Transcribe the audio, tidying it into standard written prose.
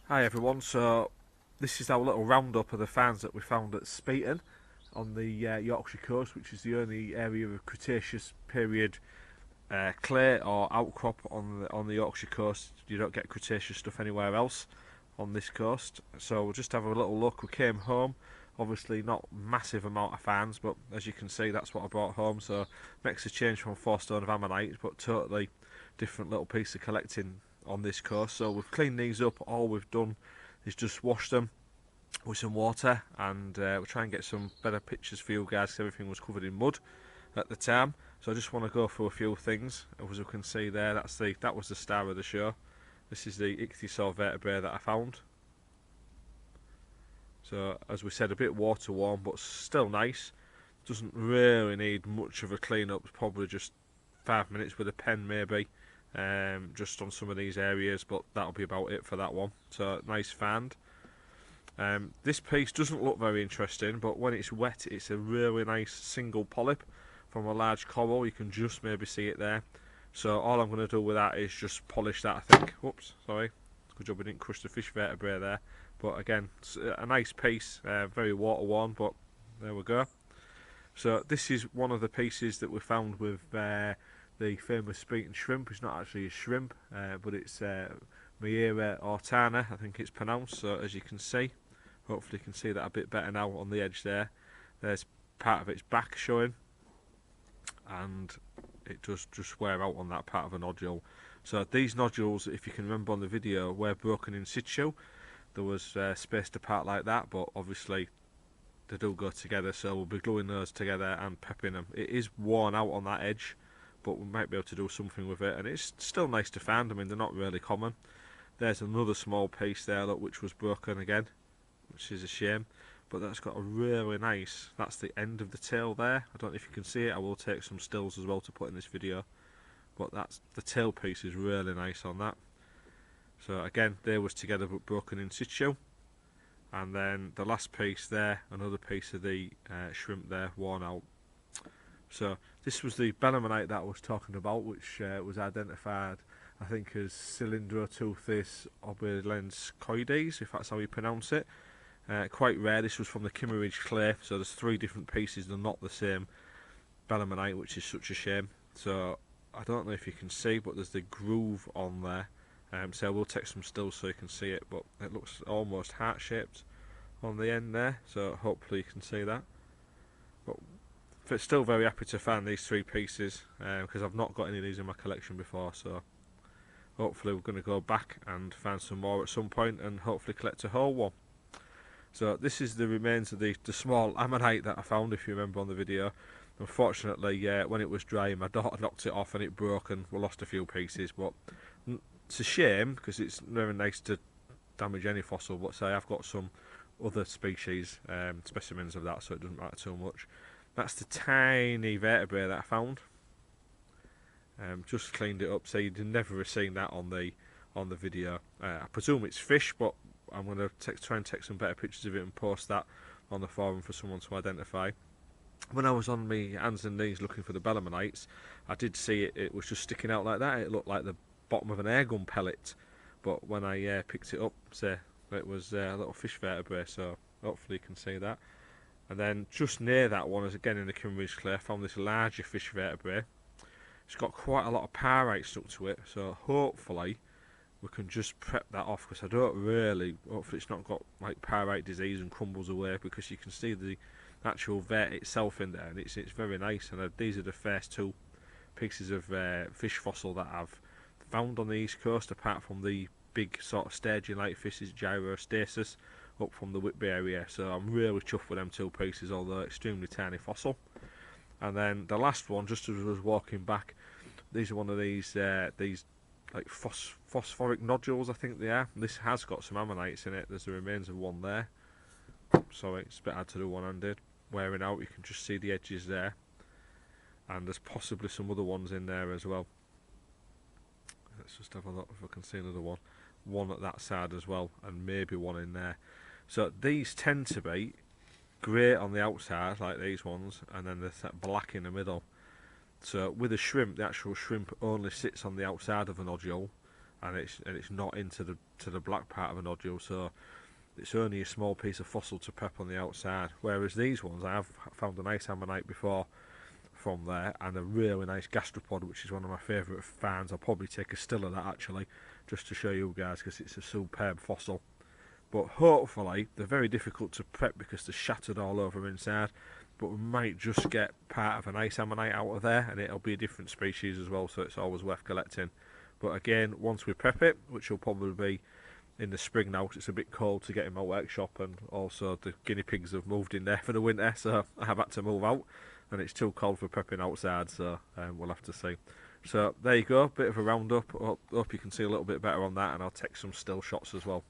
Hi everyone, so this is our little roundup of the finds that we found at Speeton on the Yorkshire coast, which is the only area of Cretaceous period clay or outcrop on the Yorkshire coast. You don't get Cretaceous stuff anywhere else on this coast. So we'll just have a little look. We came home, obviously not massive amount of finds, but as you can see that's what I brought home. So makes a change from 4 stone of ammonite, but totally different little piece of collecting on this coast. So we've cleaned these up. All we've done is just wash them with some water, and we'll try and get some better pictures for you guys because everything was covered in mud at the time. So I just want to go through a few things. As you can see there, that was the star of the show. This is the ichthyosaur vertebrae that I found. So as we said, a bit water worn, but still nice. Doesn't really need much of a clean up. Probably just 5 minutes with a pen maybe, just on some of these areas, but that'll be about it for that one. So nice find. This piece doesn't look very interesting, but when it's wet, it's a really nice single polyp from a large coral. You can just maybe see it there. So all I'm going to do with that is just polish that, I think. Whoops, sorry. Good job we didn't crush the fish vertebrae there. But again, it's a nice piece, very water worn, but there we go. So this is one of the pieces that we found with the famous Speeton shrimp. It's not actually a shrimp, but it's Myiera ortana, I think it's pronounced. So as you can see, hopefully you can see that a bit better now on the edge there. There's part of its back showing, and it does just wear out on that part of a nodule. So these nodules, if you can remember on the video, were broken in situ. There was spaced apart like that, but obviously they do go together, so we'll be gluing those together and prepping them. It is worn out on that edge, but we might be able to do something with it, and it's still nice to find. I mean, they're not really common. There's another small piece there, look, which was broken again, which is a shame, but that's got a really nice, that's the end of the tail there. I don't know if you can see it. I will take some stills as well to put in this video, but that's the tail piece is really nice on that. So again, they was together but broken in situ. And then the last piece there, another piece of the shrimp there, worn out. So this was the belemnite that I was talking about, which was identified, I think, as Cylindroteuthis obelenskoides, if that's how you pronounce it. Quite rare. This was from the Kimmeridge clay, so there's 3 different pieces. They're not the same belemnite, which is such a shame. So I don't know if you can see, but there's the groove on there. So I will take some stills so you can see it, but it looks almost heart-shaped on the end there, so hopefully you can see that. But still very happy to find these 3 pieces, because I've not got any of these in my collection before, so hopefully we're going to go back and find some more at some point and hopefully collect a whole one. So this is the remains of the small ammonite that I found, if you remember on the video. Unfortunately, when it was dry, my daughter knocked it off and it broke and we lost a few pieces, but it's a shame because it's very nice to damage any fossil, but say I've got some other species specimens of that, so it doesn't matter too much. That's the tiny vertebrae that I found. Just cleaned it up, so you'd never have seen that on the video. I presume it's fish, but I'm going to try and take some better pictures of it and post that on the forum for someone to identify. When I was on my hands and knees looking for the belemnites, I did see it was just sticking out like that. It looked like the bottom of an airgun pellet, but when I picked it up, it was a little fish vertebrae, so hopefully you can see that. And then just near that one, as again in the Kimmeridge clay, I found this larger fish vertebrae. It's got quite a lot of pyrite stuck to it, so hopefully we can just prep that off, because I don't really, hopefully it's not got like pyrite disease and crumbles away, because you can see the actual vert itself in there, and it's very nice. And these are the first 2 pieces of fish fossil that I've found on the east coast, apart from the big sort of sturgeon like fishes, Gyrostasis, up from the Whitby area. So I'm really chuffed with them 2 pieces, although extremely tiny fossil. And then the last one, just as I was walking back, these are one of these like phosphoric nodules, I think they are. This has got some ammonites in it. There's the remains of one there. Sorry, it's a bit hard to do one-handed. Wearing out, you can just see the edges there. And there's possibly some other ones in there as well. Let's just have a look if I can see another one. One at that side as well, and maybe one in there. So these tend to be grey on the outside, like these ones, and then there's that black in the middle. So with a shrimp, the actual shrimp only sits on the outside of a nodule, and it's not into the black part of a nodule, so it's only a small piece of fossil to prep on the outside. Whereas these ones, I have found a nice ammonite before from there, and a really nice gastropod, which is one of my favourite finds. I'll probably take a still of that actually, just to show you guys, because it's a superb fossil. But hopefully, they're very difficult to prep because they're shattered all over inside. But we might just get part of a nice ammonite out of there, and it'll be a different species as well, so it's always worth collecting. But again, once we prep it, which will probably be in the spring now, 'cause it's a bit cold to get in my workshop, and also the guinea pigs have moved in there for the winter, so I have had to move out, and it's too cold for prepping outside, so we'll have to see. So there you go, bit of a roundup. Hope you can see a little bit better on that, and I'll take some still shots as well.